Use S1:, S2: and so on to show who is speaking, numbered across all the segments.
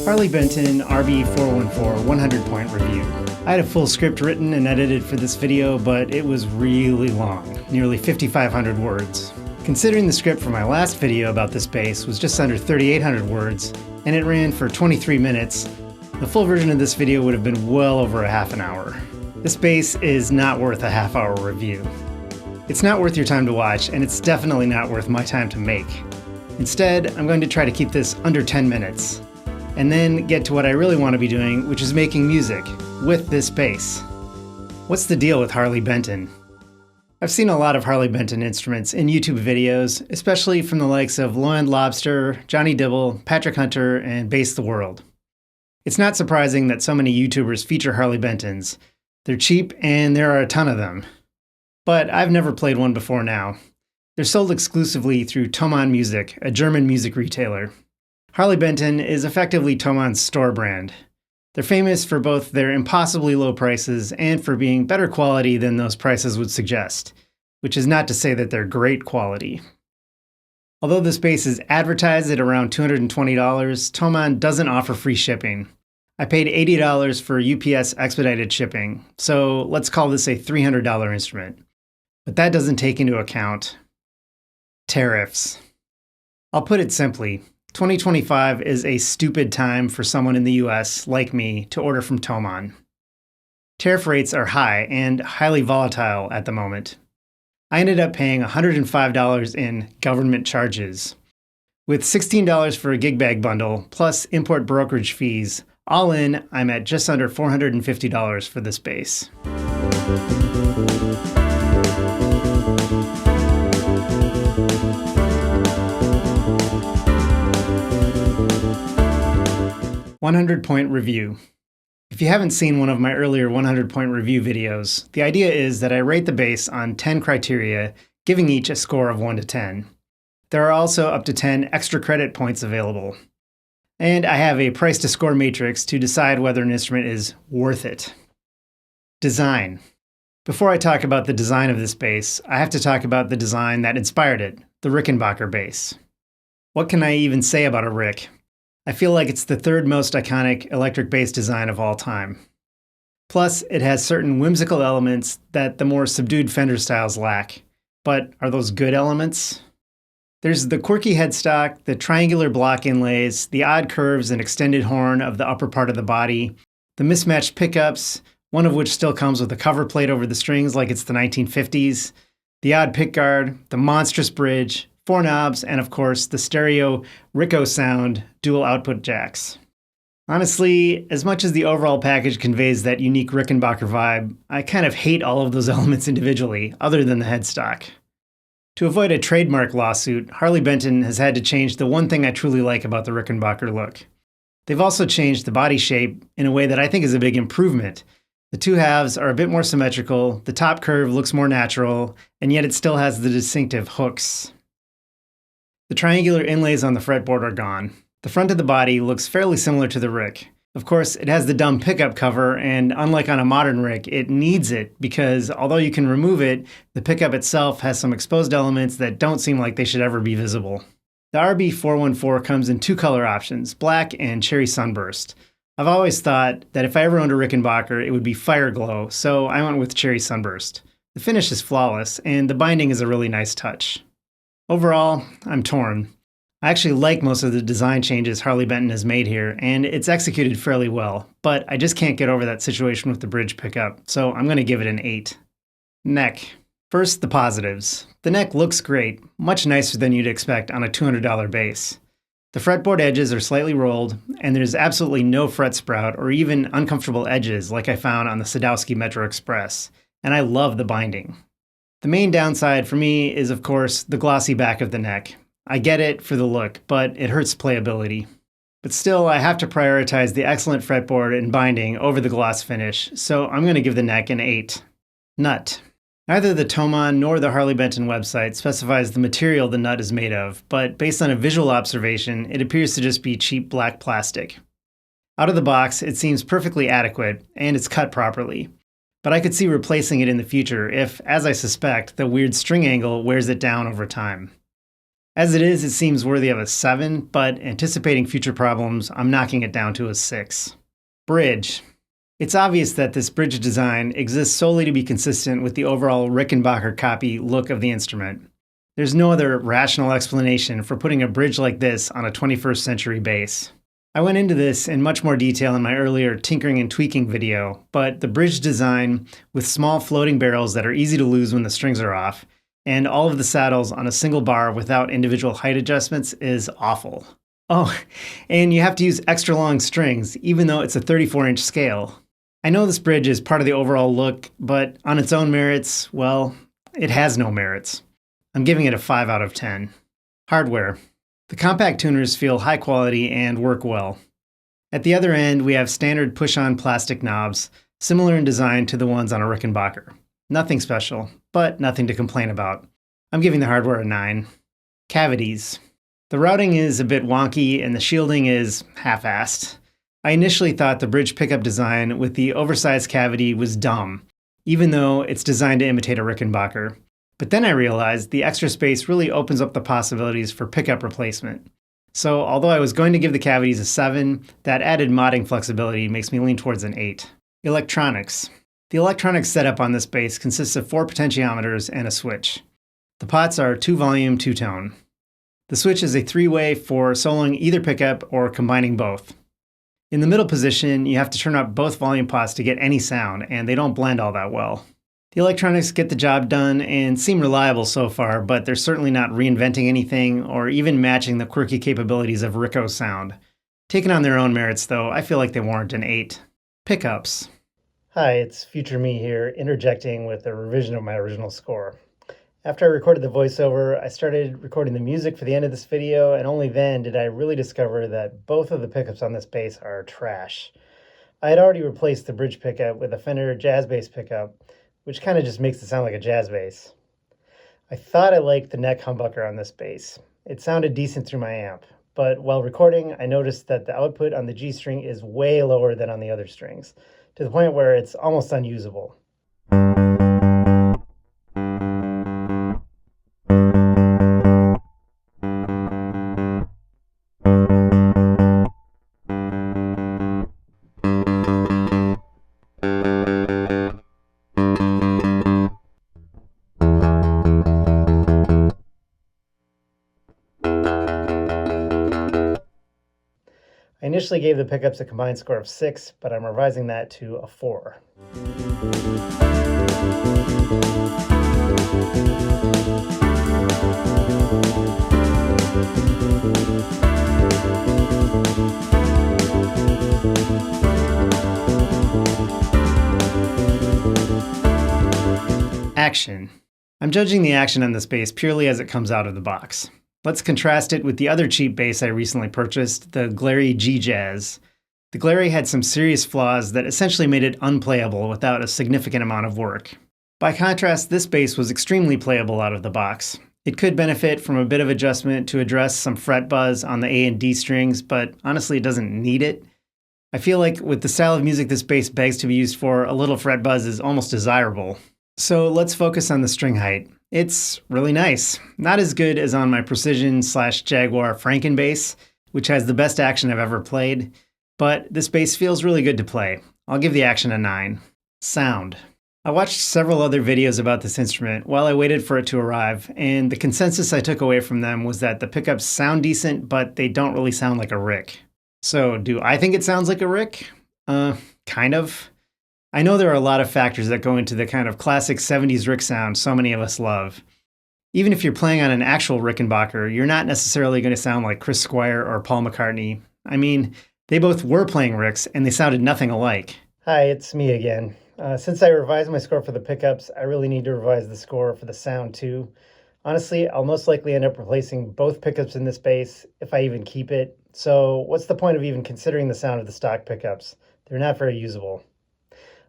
S1: Harley Benton RB-414 100-point review. I had a full script written and edited for this video, but it was really long, nearly 5,500 words. Considering the script for my last video about this bass was just under 3,800 words, and it ran for 23 minutes, the full version of this video would have been well over a half an hour. This bass is not worth a half-hour review. It's not worth your time to watch, and it's definitely not worth my time to make. Instead, I'm going to try to keep this under 10 minutes, and then get to what I really want to be doing, which is making music with this bass. What's the deal with Harley Benton? I've seen a lot of Harley Benton instruments in YouTube videos, especially from the likes of Low End Lobster, Johnny Dibble, Patrick Hunter, and Bass the World. It's not surprising that so many YouTubers feature Harley Bentons. They're cheap and there are a ton of them. But I've never played one before now. They're sold exclusively through Thomann Music, a German music retailer. Harley Benton is effectively Thomann's store brand. They're famous for both their impossibly low prices and for being better quality than those prices would suggest, which is not to say that they're great quality. Although this bass is advertised at around $220, Thomann doesn't offer free shipping. I paid $80 for UPS expedited shipping, so let's call this a $300 instrument. But that doesn't take into account tariffs. I'll put it simply. 2025 is a stupid time for someone in the US, like me, to order from Thomann. Tariff rates are high and highly volatile at the moment. I ended up paying $105 in government charges. With $16 for a gig bag bundle, plus import brokerage fees, all in, I'm at just under $450 for this bass. "100-point review." If you haven't seen one of my earlier 100-point review videos, the idea is that I rate the bass on 10 criteria, giving each a score of 1 to 10. There are also up to 10 extra credit points available. And I have a price to score matrix to decide whether an instrument is worth it. Design. Before I talk about the design of this bass, I have to talk about the design that inspired it, the Rickenbacker bass. What can I even say about a Rick? I feel like it's the third most iconic electric bass design of all time. Plus, it has certain whimsical elements that the more subdued Fender styles lack. But are those good elements? There's the quirky headstock, the triangular block inlays, the odd curves and extended horn of the upper part of the body, the mismatched pickups, one of which still comes with a cover plate over the strings like it's the 1950s, the odd pickguard, the monstrous bridge, 4 knobs, and of course, the stereo Rico sound dual output jacks. Honestly, as much as the overall package conveys that unique Rickenbacker vibe, I kind of hate all of those elements individually, other than the headstock. To avoid a trademark lawsuit, Harley Benton has had to change the one thing I truly like about the Rickenbacker look. They've also changed the body shape in a way that I think is a big improvement. The two halves are a bit more symmetrical, the top curve looks more natural, and yet it still has the distinctive hooks. The triangular inlays on the fretboard are gone. The front of the body looks fairly similar to the Rick. Of course, it has the dumb pickup cover, and unlike on a modern Rick, it needs it because although you can remove it, the pickup itself has some exposed elements that don't seem like they should ever be visible. The RB-414 comes in 2 color options, black and cherry sunburst. I've always thought that if I ever owned a Rickenbacker, it would be fire glow, so I went with cherry sunburst. The finish is flawless, and the binding is a really nice touch. Overall, I'm torn. I actually like most of the design changes Harley Benton has made here, and it's executed fairly well, but I just can't get over that situation with the bridge pickup, so I'm going to give it an 8. Neck. First, the positives. The neck looks great, much nicer than you'd expect on a $200 bass. The fretboard edges are slightly rolled, and there's absolutely no fret sprout or even uncomfortable edges like I found on the Sadowski Metro Express, and I love the binding. The main downside for me is, of course, the glossy back of the neck. I get it for the look, but it hurts playability. But still, I have to prioritize the excellent fretboard and binding over the gloss finish, so I'm going to give the neck an 8. Nut. Neither the Thomann nor the Harley Benton website specifies the material the nut is made of, but based on a visual observation, it appears to just be cheap black plastic. Out of the box, it seems perfectly adequate, and it's cut properly. But I could see replacing it in the future if, as I suspect, the weird string angle wears it down over time. As it is, it seems worthy of a 7, but anticipating future problems, I'm knocking it down to a 6. Bridge. It's obvious that this bridge design exists solely to be consistent with the overall Rickenbacker copy look of the instrument. There's no other rational explanation for putting a bridge like this on a 21st century bass. I went into this in much more detail in my earlier tinkering and tweaking video, but the bridge design with small floating barrels that are easy to lose when the strings are off, and all of the saddles on a single bar without individual height adjustments is awful. Oh, and you have to use extra long strings, even though it's a 34-inch scale. I know this bridge is part of the overall look, but on its own merits, well, it has no merits. I'm giving it a 5 out of 10. Hardware. The compact tuners feel high quality and work well. At the other end, we have standard push-on plastic knobs, similar in design to the ones on a Rickenbacker. Nothing special, but nothing to complain about. I'm giving the hardware a 9. Cavities. The routing is a bit wonky and the shielding is half-assed. I initially thought the bridge pickup design with the oversized cavity was dumb, even though it's designed to imitate a Rickenbacker. But then I realized the extra space really opens up the possibilities for pickup replacement. So although I was going to give the cavities a 7, that added modding flexibility makes me lean towards an 8. Electronics. The electronics setup on this bass consists of 4 potentiometers and a switch. The pots are 2-volume, 2-tone. The switch is a 3-way for soloing either pickup or combining both. In the middle position, you have to turn up both volume pots to get any sound, and they don't blend all that well. The electronics get the job done and seem reliable so far, but they're certainly not reinventing anything or even matching the quirky capabilities of Rico's sound. Taken on their own merits, though, I feel like they warrant an 8. Pickups. Hi, it's future me here, interjecting with a revision of my original score. After I recorded the voiceover, I started recording the music for the end of this video, and only then did I really discover that both of the pickups on this bass are trash. I had already replaced the bridge pickup with a Fender jazz bass pickup, which kind of just makes it sound like a jazz bass. I thought I liked the neck humbucker on this bass. It sounded decent through my amp, but while recording, I noticed that the output on the G string is way lower than on the other strings, to the point where it's almost unusable. I initially gave the pickups a combined score of 6, but I'm revising that to a 4. Action. I'm judging the action on this bass purely as it comes out of the box. Let's contrast it with the other cheap bass I recently purchased, the Glary G-Jazz. The Glary had some serious flaws that essentially made it unplayable without a significant amount of work. By contrast, this bass was extremely playable out of the box. It could benefit from a bit of adjustment to address some fret buzz on the A and D strings, but honestly it doesn't need it. I feel like with the style of music this bass begs to be used for, a little fret buzz is almost desirable. So let's focus on the string height. It's really nice. Not as good as on my Precision/Jaguar Franken bass, which has the best action I've ever played, but this bass feels really good to play. I'll give the action a 9. Sound. I watched several other videos about this instrument while I waited for it to arrive, and the consensus I took away from them was that the pickups sound decent, but they don't really sound like a Rick. So, do I think it sounds like a Rick? Kind of. I know there are a lot of factors that go into the kind of classic 70s Rick sound so many of us love. Even if you're playing on an actual Rickenbacker, you're not necessarily going to sound like Chris Squire or Paul McCartney. I mean, they both were playing Ricks, and they sounded nothing alike. Hi, it's me again. Since I revised my score for the pickups, I really need to revise the score for the sound too. Honestly, I'll most likely end up replacing both pickups in this bass, if I even keep it. So what's the point of even considering the sound of the stock pickups? They're not very usable.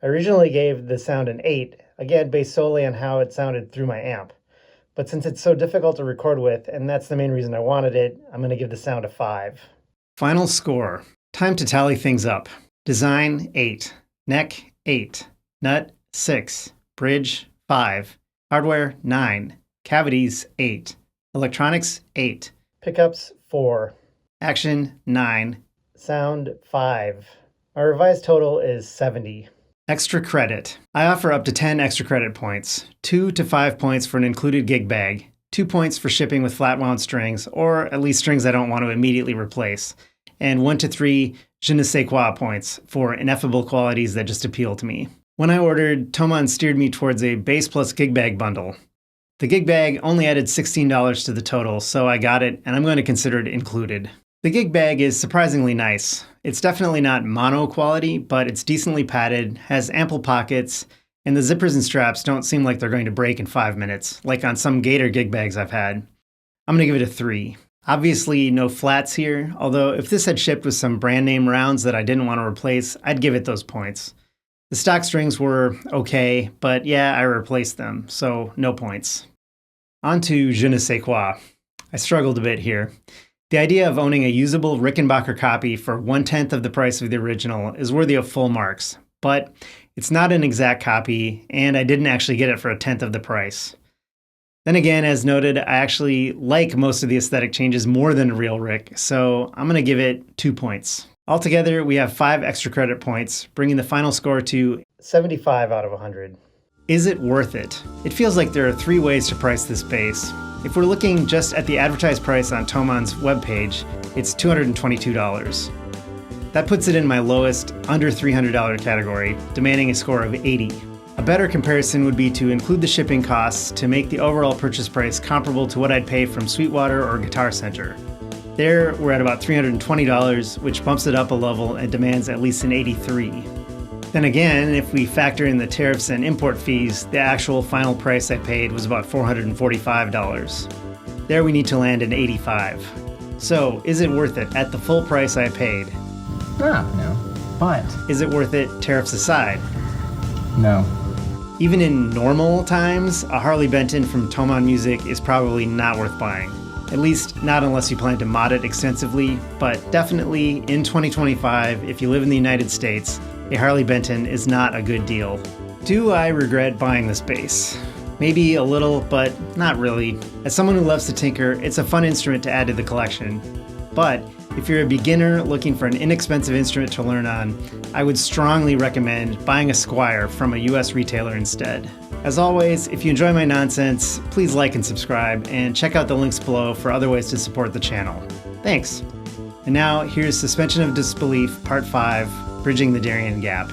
S1: I originally gave the sound an 8, again based solely on how it sounded through my amp. But since it's so difficult to record with, and that's the main reason I wanted it, I'm going to give the sound a 5. Final score. Time to tally things up. Design, 8. Neck, 8. Nut, 6. Bridge, 5. Hardware, 9. Cavities, 8. Electronics, 8.
S2: Pickups, 4.
S1: Action, 9.
S2: Sound, 5. Our revised total is 70.
S1: Extra credit. I offer up to 10 extra credit points, 2 to 5 points for an included gig bag, 2 points for shipping with flat wound strings, or at least strings I don't want to immediately replace, and 1 to 3 je ne sais quoi points for ineffable qualities that just appeal to me. When I ordered, Thomann steered me towards a bass plus gig bag bundle. The gig bag only added $16 to the total, so I got it, and I'm going to consider it included. The gig bag is surprisingly nice. It's definitely not mono quality, but it's decently padded, has ample pockets, and the zippers and straps don't seem like they're going to break in 5 minutes, like on some Gator gig bags I've had. I'm going to give it a 3. Obviously, no flats here, although if this had shipped with some brand name rounds that I didn't want to replace, I'd give it those points. The stock strings were okay, but yeah, I replaced them, so no points. On to je ne sais quoi. I struggled a bit here. The idea of owning a usable Rickenbacker copy for 1/10 of the price of the original is worthy of full marks, but it's not an exact copy, and I didn't actually get it for 1/10 of the price. Then again, as noted, I actually like most of the aesthetic changes more than a real Rick, so I'm going to give it 2 points. Altogether, we have 5 extra credit points, bringing the final score to
S2: 75 out of 100.
S1: Is it worth it? It feels like there are 3 ways to price this bass. If we're looking just at the advertised price on Thomann's webpage, it's $222. That puts it in my lowest, under $300 category, demanding a score of 80. A better comparison would be to include the shipping costs to make the overall purchase price comparable to what I'd pay from Sweetwater or Guitar Center. There, we're at about $320, which bumps it up a level and demands at least an 83. Then again, if we factor in the tariffs and import fees, the actual final price I paid was about $445. There we need to land an 85. So, is it worth it at the full price I paid?
S3: No. But
S1: Is it worth it, tariffs aside?
S3: no.
S1: Even in normal times, a Harley Benton from Thomann Music is probably not worth buying. At least not unless you plan to mod it extensively, but definitely in 2025, if you live in the United States, a Harley Benton is not a good deal. Do I regret buying this bass? Maybe a little, but not really. As someone who loves to tinker, it's a fun instrument to add to the collection. But if you're a beginner looking for an inexpensive instrument to learn on, I would strongly recommend buying a Squier from a US retailer instead. As always, if you enjoy my nonsense, please like and subscribe, and check out the links below for other ways to support the channel. Thanks! And now, here's Suspension of Disbelief, Part 5, Bridging the Darien Gap.